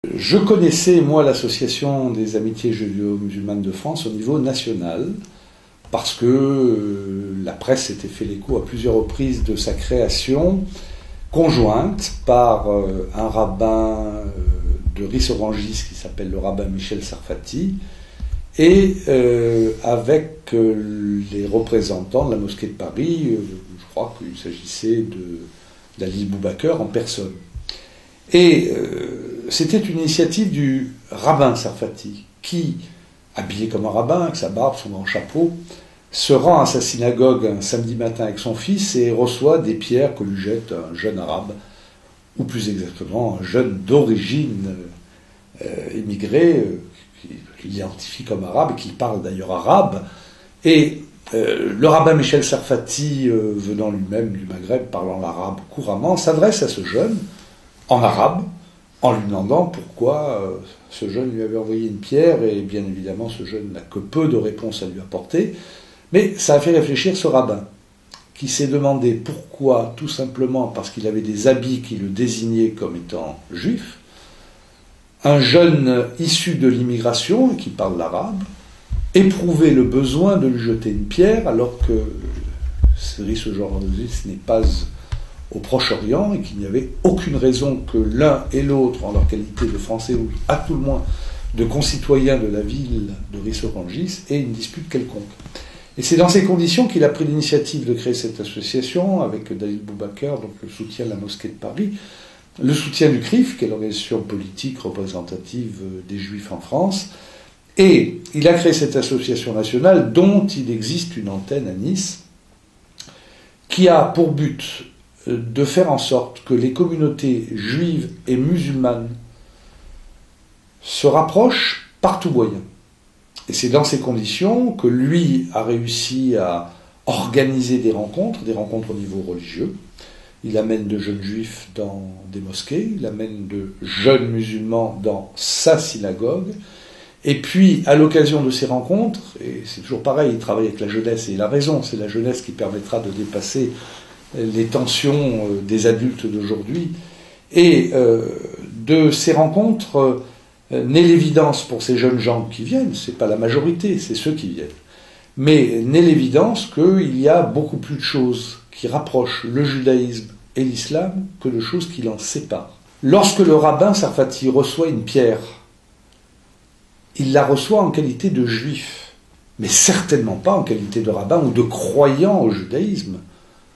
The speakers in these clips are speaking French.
Je connaissais, moi, l'association des amitiés judéo-musulmanes de France au niveau national, parce que la presse s'était fait l'écho à plusieurs reprises de sa création conjointe par un rabbin de Ris-Orangis qui s'appelle le rabbin Michel Sarfati, et avec les représentants de la mosquée de Paris, je crois qu'il s'agissait d'Ali Boubaker en personne. Et c'était une initiative du rabbin Sarfati, qui, habillé comme un rabbin, avec sa barbe, son grand chapeau, se rend à sa synagogue un samedi matin avec son fils et reçoit des pierres que lui jette un jeune arabe, ou plus exactement un jeune d'origine émigrée, qu'il identifie comme arabe, et qui parle d'ailleurs arabe. Et le rabbin Michel Sarfati, venant lui-même du Maghreb, parlant l'arabe couramment, s'adresse à ce jeune en arabe, en lui demandant pourquoi ce jeune lui avait envoyé une pierre, et bien évidemment ce jeune n'a que peu de réponses à lui apporter, mais ça a fait réfléchir ce rabbin, qui s'est demandé pourquoi, tout simplement parce qu'il avait des habits qui le désignaient comme étant juif, un jeune issu de l'immigration, qui parle l'arabe, éprouvait le besoin de lui jeter une pierre, alors que ce n'est pas au Proche-Orient, et qu'il n'y avait aucune raison que l'un et l'autre, en leur qualité de Français, ou à tout le moins de concitoyens de la ville de Ris-Orangis, aient une dispute quelconque. Et c'est dans ces conditions qu'il a pris l'initiative de créer cette association, avec Dalil Boubaker, donc le soutien de la mosquée de Paris, le soutien du CRIF, qui est l'organisation politique représentative des Juifs en France, et il a créé cette association nationale, dont il existe une antenne à Nice, qui a pour but de faire en sorte que les communautés juives et musulmanes se rapprochent par tout moyen. Et c'est dans ces conditions que lui a réussi à organiser des rencontres au niveau religieux. Il amène de jeunes juifs dans des mosquées, il amène de jeunes musulmans dans sa synagogue, et puis à l'occasion de ces rencontres, et c'est toujours pareil, il travaille avec la jeunesse, et il a raison, c'est la jeunesse qui permettra de dépasser les tensions des adultes d'aujourd'hui, et de ces rencontres naît l'évidence pour ces jeunes gens qui viennent, c'est pas la majorité, c'est ceux qui viennent, mais naît l'évidence qu'il y a beaucoup plus de choses qui rapprochent le judaïsme et l'islam que de choses qui l'en séparent. Lorsque le rabbin Sarfati reçoit une pierre, il la reçoit en qualité de juif, mais certainement pas en qualité de rabbin ou de croyant au judaïsme.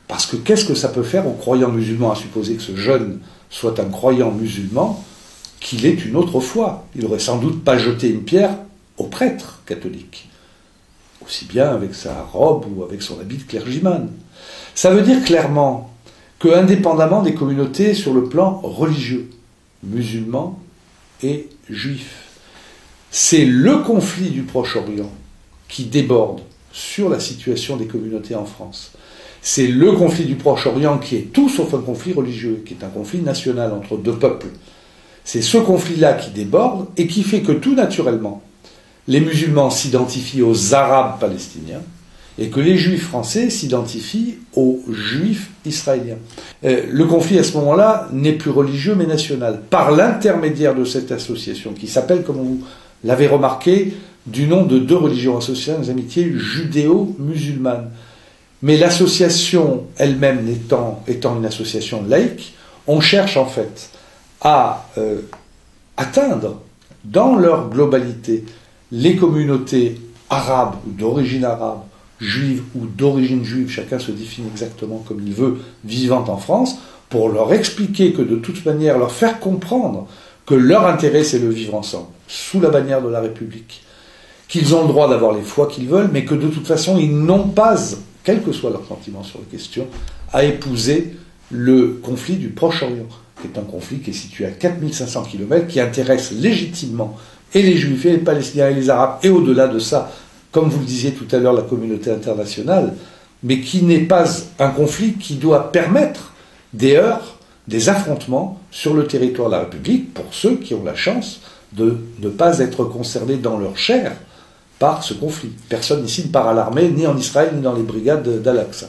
Parce que qu'est-ce que ça peut faire aux croyants musulmans, à supposer que ce jeune soit un croyant musulman, qu'il ait une autre foi. Il n'aurait sans doute pas jeté une pierre au prêtre catholique, aussi bien avec sa robe ou avec son habit de clergyman. Ça veut dire clairement que, indépendamment des communautés sur le plan religieux, musulmans et juifs, c'est le conflit du Proche-Orient qui déborde sur la situation des communautés en France. C'est le conflit du Proche-Orient qui est tout sauf un conflit religieux, qui est un conflit national entre deux peuples. C'est ce conflit-là qui déborde et qui fait que tout naturellement, les musulmans s'identifient aux Arabes palestiniens et que les Juifs français s'identifient aux Juifs israéliens. Le conflit à ce moment-là n'est plus religieux mais national. Par l'intermédiaire de cette association qui s'appelle, comme vous l'avez remarqué, du nom de deux religions associées aux amitiés judéo-musulmanes. Mais l'association elle-même étant une association laïque, on cherche en fait à atteindre dans leur globalité les communautés arabes ou d'origine arabe, juive ou d'origine juive, chacun se définit exactement comme il veut, vivant en France, pour leur expliquer que de toute manière, leur faire comprendre que leur intérêt c'est le vivre ensemble, sous la bannière de la République, qu'ils ont le droit d'avoir les foi qu'ils veulent, mais que de toute façon ils n'ont pas, quel que soit leur sentiment sur la question, à épouser le conflit du Proche-Orient, qui est un conflit qui est situé à 4500 km, qui intéresse légitimement et les Juifs, et les Palestiniens, et les Arabes, et au-delà de ça, comme vous le disiez tout à l'heure, la communauté internationale, mais qui n'est pas un conflit qui doit permettre des heurts, des affrontements sur le territoire de la République, pour ceux qui ont la chance de ne pas être concernés dans leur chair par ce conflit. Personne ici ne part à l'armée, ni en Israël, ni dans les brigades d'Al-Aqsa.